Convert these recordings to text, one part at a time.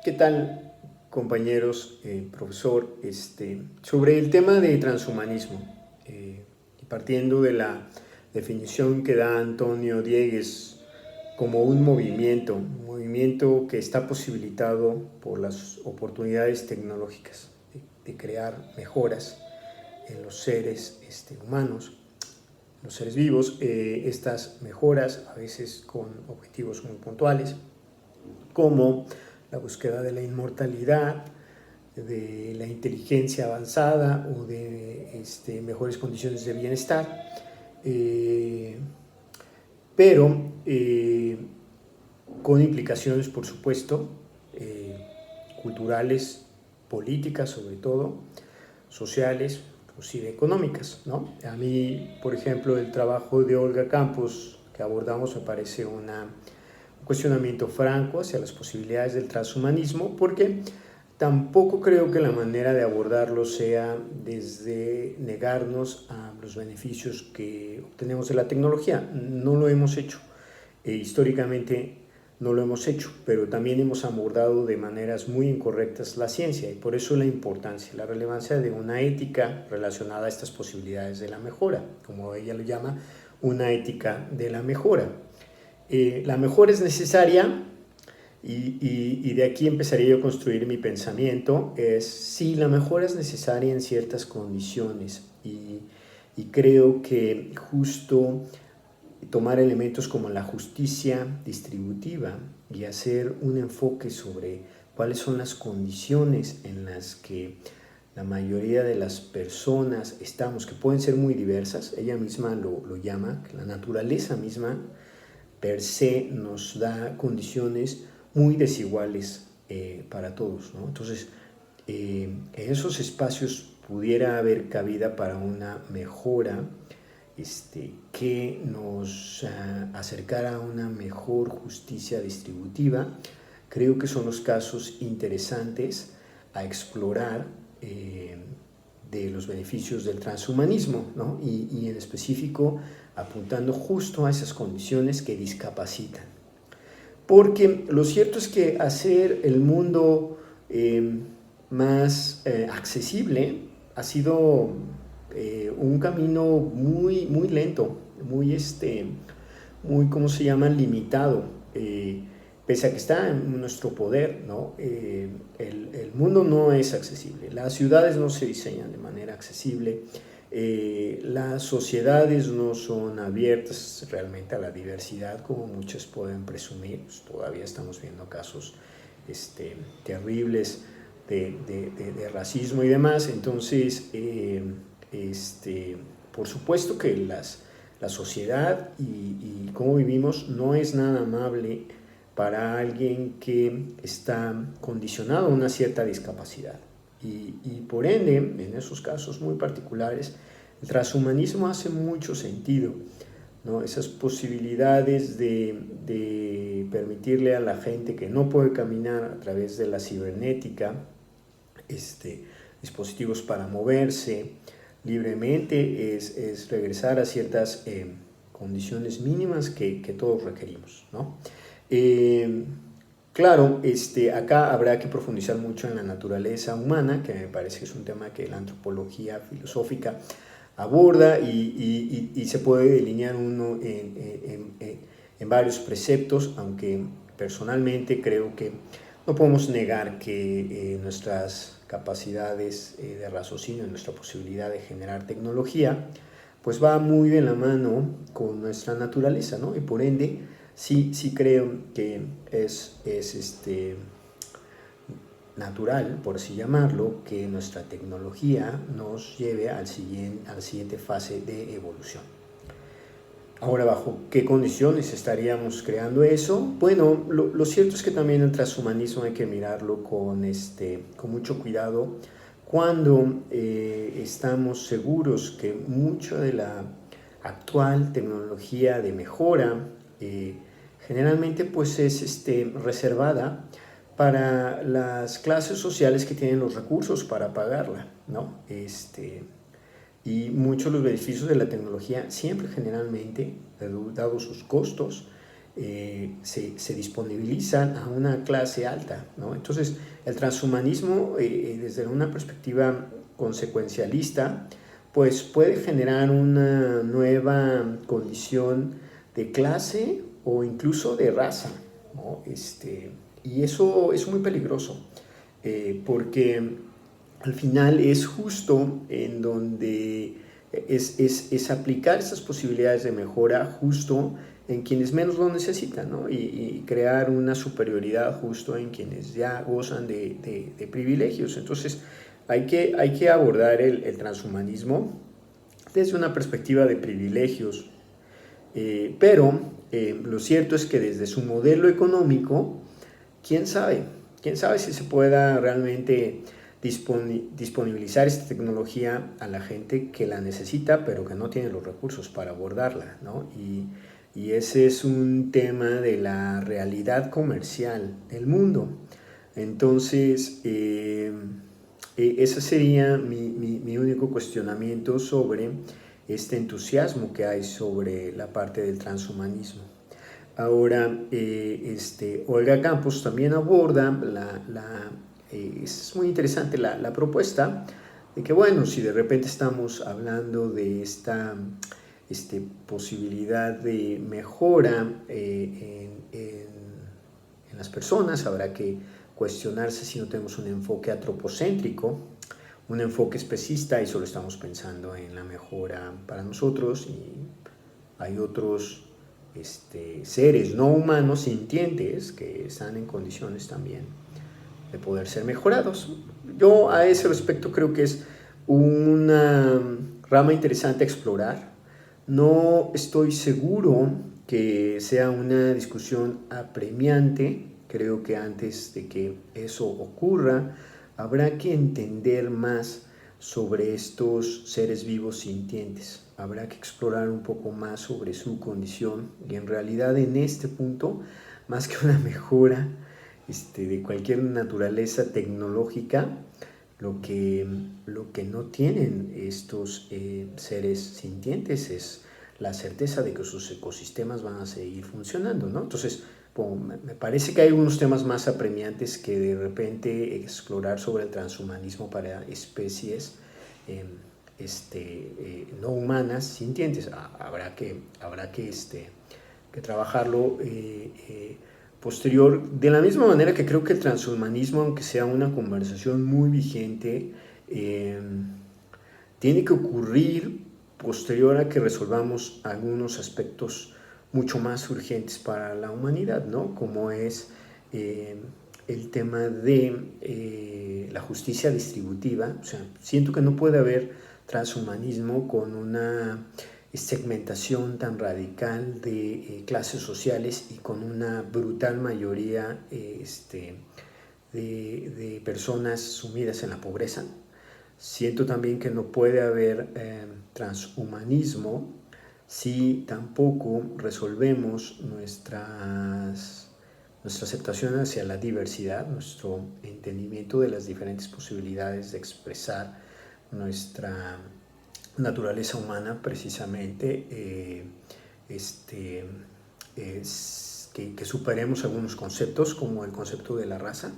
¿Qué tal, compañeros, profesor? Sobre el tema de transhumanismo, y partiendo de la definición que da Antonio Diegues como un movimiento que está posibilitado por las oportunidades tecnológicas de crear mejoras en los seres humanos, los seres vivos, estas mejoras a veces con objetivos muy puntuales, como la búsqueda de la inmortalidad, de la inteligencia avanzada o de mejores condiciones de bienestar, eh, pero con implicaciones, por supuesto, culturales, políticas sobre todo, sociales, inclusive económicas, ¿no? A mí, por ejemplo, el trabajo de Olga Campos que abordamos me parece un cuestionamiento franco hacia las posibilidades del transhumanismo, porque tampoco creo que la manera de abordarlo sea desde negarnos a los beneficios que obtenemos de la tecnología. No lo hemos hecho. Históricamente no lo hemos hecho, pero también hemos abordado de maneras muy incorrectas la ciencia, y por eso la importancia, la relevancia de una ética relacionada a estas posibilidades de la mejora, como ella lo llama, una ética de la mejora. La mejora es necesaria, y de aquí empezaría yo a construir mi pensamiento. Sí, la mejora es necesaria en ciertas condiciones, y creo que justo tomar elementos como la justicia distributiva y hacer un enfoque sobre cuáles son las condiciones en las que la mayoría de las personas estamos, que pueden ser muy diversas. Ella misma lo llama, que la naturaleza misma per se nos da condiciones muy desiguales para todos, ¿no? Entonces, en esos espacios pudiera haber cabida para una mejora que nos acercara a una mejor justicia distributiva. Creo que son los casos interesantes a explorar de los beneficios del transhumanismo, ¿no? Y en específico apuntando justo a esas condiciones que discapacitan. Porque lo cierto es que hacer el mundo más accesible ha sido un camino muy, muy lento, muy, ¿cómo se llama?, limitado, pese a que está en nuestro poder, ¿no? El mundo no es accesible, las ciudades no se diseñan de manera accesible, las sociedades no son abiertas realmente a la diversidad como muchos pueden presumir. Pues todavía estamos viendo casos terribles de racismo y demás. Entonces, por supuesto que la sociedad y cómo vivimos no es nada amable para alguien que está condicionado a una cierta discapacidad. Y por ende, en esos casos muy particulares, el transhumanismo hace mucho sentido, ¿no? Esas posibilidades de permitirle a la gente que no puede caminar a través de la cibernética, dispositivos para moverse libremente, es regresar a ciertas condiciones mínimas que todos requerimos, ¿no? Claro, acá habrá que profundizar mucho en la naturaleza humana, que me parece que es un tema que la antropología filosófica aborda, y se puede delinear uno en varios preceptos, aunque personalmente creo que no podemos negar que nuestras capacidades de raciocinio, nuestra posibilidad de generar tecnología, pues va muy de la mano con nuestra naturaleza, ¿no? Y por ende, sí creo que es natural, por así llamarlo, que nuestra tecnología nos lleve a la siguiente fase de evolución. Ahora, ¿bajo qué condiciones estaríamos creando eso? Bueno, lo cierto es que también el transhumanismo hay que mirarlo con mucho cuidado cuando estamos seguros que mucha de la actual tecnología de mejora generalmente pues es reservada para las clases sociales que tienen los recursos para pagarla, ¿no? Y muchos de los beneficios de la tecnología siempre generalmente, dados sus costos, se disponibilizan a una clase alta, ¿no? Entonces, el transhumanismo, desde una perspectiva consecuencialista, pues puede generar una nueva condición de clase o incluso de raza, ¿no? Y eso es muy peligroso, porque al final es justo en donde es aplicar esas posibilidades de mejora justo en quienes menos lo necesitan, ¿no? Y crear una superioridad justo en quienes ya gozan de privilegios. Entonces hay que abordar el transhumanismo desde una perspectiva de privilegios, pero lo cierto es que desde su modelo económico, quién sabe si se pueda realmente disponibilizar esta tecnología a la gente que la necesita, pero que no tiene los recursos para abordarla, ¿no? Y ese es un tema de la realidad comercial del mundo. Entonces, ese sería mi único cuestionamiento sobre este entusiasmo que hay sobre la parte del transhumanismo. Ahora, Olga Campos también aborda es muy interesante la propuesta de que, bueno, si de repente estamos hablando de esta posibilidad de mejora en las personas, habrá que cuestionarse si no tenemos un enfoque antropocéntrico, un enfoque especista y solo estamos pensando en la mejora para nosotros, y hay otros seres no humanos sintientes que están en condiciones también de poder ser mejorados. Yo a ese respecto creo que es una rama interesante a explorar. No estoy seguro que sea una discusión apremiante. Creo que antes de que eso ocurra, habrá que entender más sobre estos seres vivos sintientes. Habrá que explorar un poco más sobre su condición, y en realidad en este punto, más que una mejora de cualquier naturaleza tecnológica, lo que no tienen estos seres sintientes es la certeza de que sus ecosistemas van a seguir funcionando, ¿no? Entonces, me parece que hay unos temas más apremiantes que de repente explorar sobre el transhumanismo para especies no humanas sintientes. Habrá que trabajarlo posterior, de la misma manera que creo que el transhumanismo, aunque sea una conversación muy vigente, tiene que ocurrir posterior a que resolvamos algunos aspectos mucho más urgentes para la humanidad, ¿no? Como es el tema de la justicia distributiva. O sea, siento que no puede haber transhumanismo con una segmentación tan radical de clases sociales y con una brutal mayoría de personas sumidas en la pobreza. Siento también que no puede haber transhumanismo si tampoco resolvemos nuestra aceptación hacia la diversidad, nuestro entendimiento de las diferentes posibilidades de expresar nuestra naturaleza humana, precisamente, que superemos algunos conceptos, como el concepto de la raza,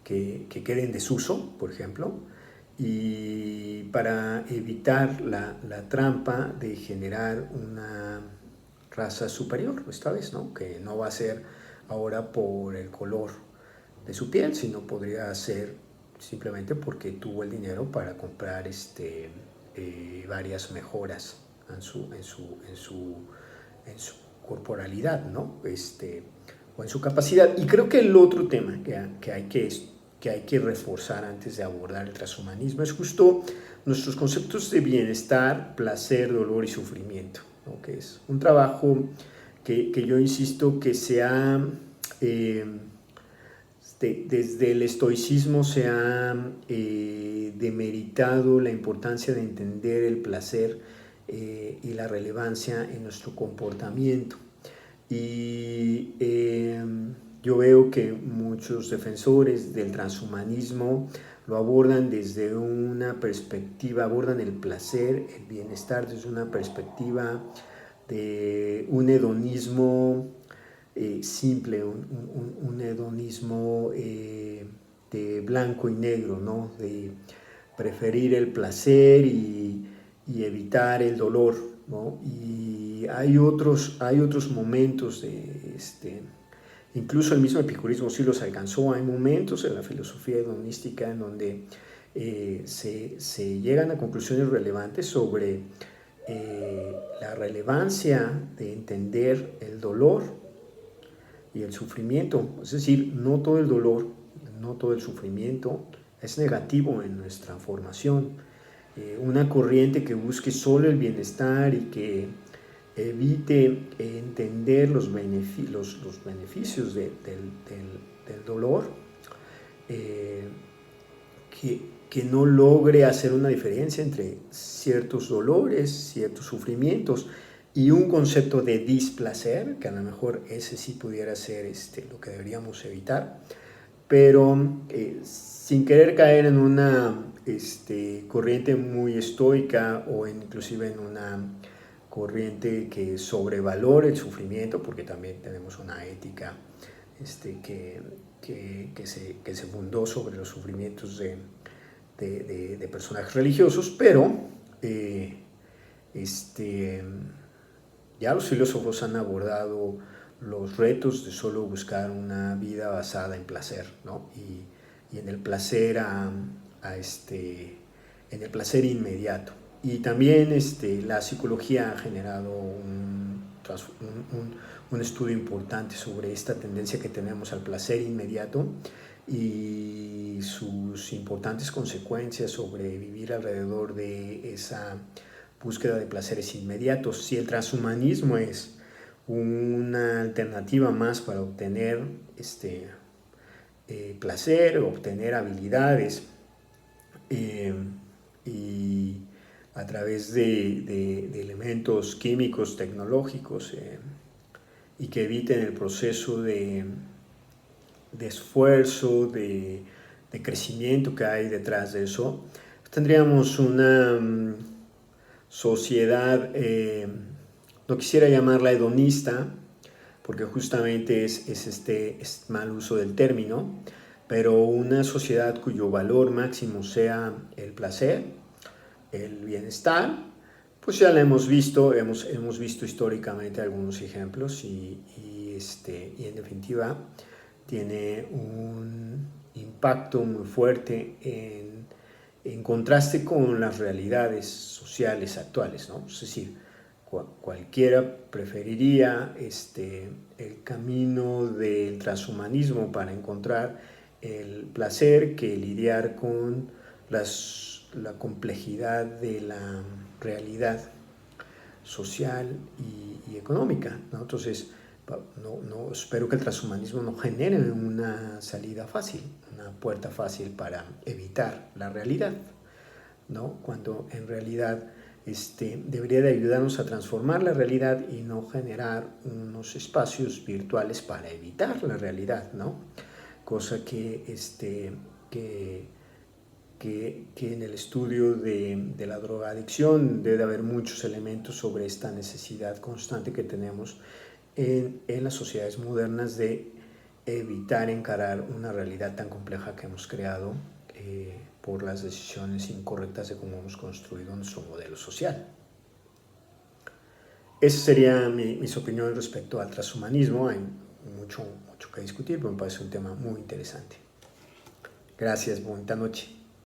que quede en desuso, por ejemplo, y para evitar la trampa de generar una raza superior, esta vez, ¿no? Que no va a ser ahora por el color de su piel, sino podría ser simplemente porque tuvo el dinero para comprar varias mejoras en su corporalidad, ¿no? O en su capacidad. Y creo que el otro tema que hay que reforzar antes de abordar el transhumanismo es justo nuestros conceptos de bienestar, placer, dolor y sufrimiento, ¿no? Que es un trabajo que yo insisto que se ha desde el estoicismo se ha demeritado la importancia de entender el placer y la relevancia en nuestro comportamiento. Y yo veo que muchos defensores del transhumanismo lo abordan desde una perspectiva, abordan el placer, el bienestar desde una perspectiva de un hedonismo simple, un hedonismo de blanco y negro, ¿no? De preferir el placer y evitar el dolor, ¿no? Y hay otros momentos incluso el mismo epicurismo sí los alcanzó. Hay momentos en la filosofía hedonística en donde se llegan a conclusiones relevantes sobre la relevancia de entender el dolor y el sufrimiento. Es decir, no todo el dolor, no todo el sufrimiento es negativo en nuestra formación. Una corriente que busque solo el bienestar y que evite entender los beneficios del dolor, que no logre hacer una diferencia entre ciertos dolores, ciertos sufrimientos y un concepto de displacer, que a lo mejor ese sí pudiera ser lo que deberíamos evitar, pero sin querer caer en una corriente muy estoica o inclusive en una corriente que sobrevalore el sufrimiento, porque también tenemos una ética que se fundó sobre los sufrimientos de personajes religiosos, pero ya los filósofos han abordado los retos de solo buscar una vida basada en placer, ¿no? Y en el placer en el placer inmediato. Y también la psicología ha generado un estudio importante sobre esta tendencia que tenemos al placer inmediato y sus importantes consecuencias sobre vivir alrededor de esa búsqueda de placeres inmediatos. Si el transhumanismo es una alternativa más para obtener placer, obtener habilidades y a través de elementos químicos, tecnológicos, y que eviten el proceso de esfuerzo, de crecimiento que hay detrás de eso, tendríamos una sociedad, no quisiera llamarla hedonista, porque justamente es mal uso del término, pero una sociedad cuyo valor máximo sea el placer, el bienestar. Pues ya la hemos visto, hemos visto históricamente algunos ejemplos y en definitiva tiene un impacto muy fuerte en contraste con las realidades sociales actuales, ¿no? Es decir, cualquiera preferiría el camino del transhumanismo para encontrar el placer que lidiar con la complejidad de la realidad social y económica, ¿no? Entonces, espero que el transhumanismo no genere una salida fácil, una puerta fácil para evitar la realidad, ¿no? Cuando en realidad debería de ayudarnos a transformar la realidad y no generar unos espacios virtuales para evitar la realidad, ¿no? Cosa que en el estudio de la drogadicción debe haber muchos elementos sobre esta necesidad constante que tenemos en las sociedades modernas de evitar encarar una realidad tan compleja que hemos creado por las decisiones incorrectas de cómo hemos construido nuestro modelo social. Esas serían mis opiniones respecto al transhumanismo. Hay mucho que discutir, pero me parece un tema muy interesante. Gracias, bonita noche.